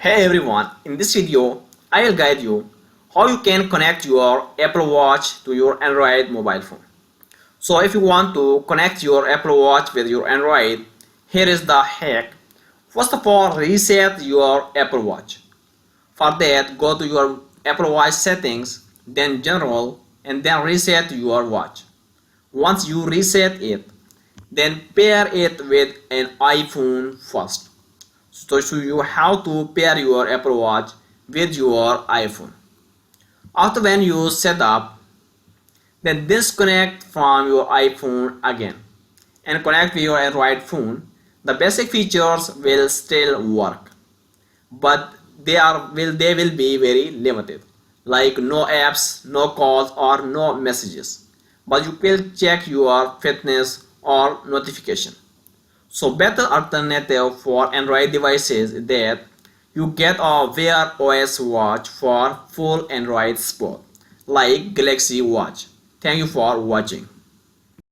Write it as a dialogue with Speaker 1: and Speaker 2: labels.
Speaker 1: Hey everyone, in this video I will guide you how you can connect your Apple Watch to your Android mobile phone. So if you want to connect your Apple Watch with your Android, here is the hack. First of all, reset your Apple Watch. For that, go to your Apple Watch settings, then general, and then reset your watch. Once you reset it, then pair it with an iPhone first. So you have to pair your Apple Watch with your iPhone. After when you set up, then disconnect from your iPhone again and connect with your Android phone. The basic features will still work, but they will be very limited, like no apps, no calls, or no messages. But you will check your fitness or notification. So better alternative for Android devices is that you get a Wear OS watch for full Android support like Galaxy Watch. Thank you for watching.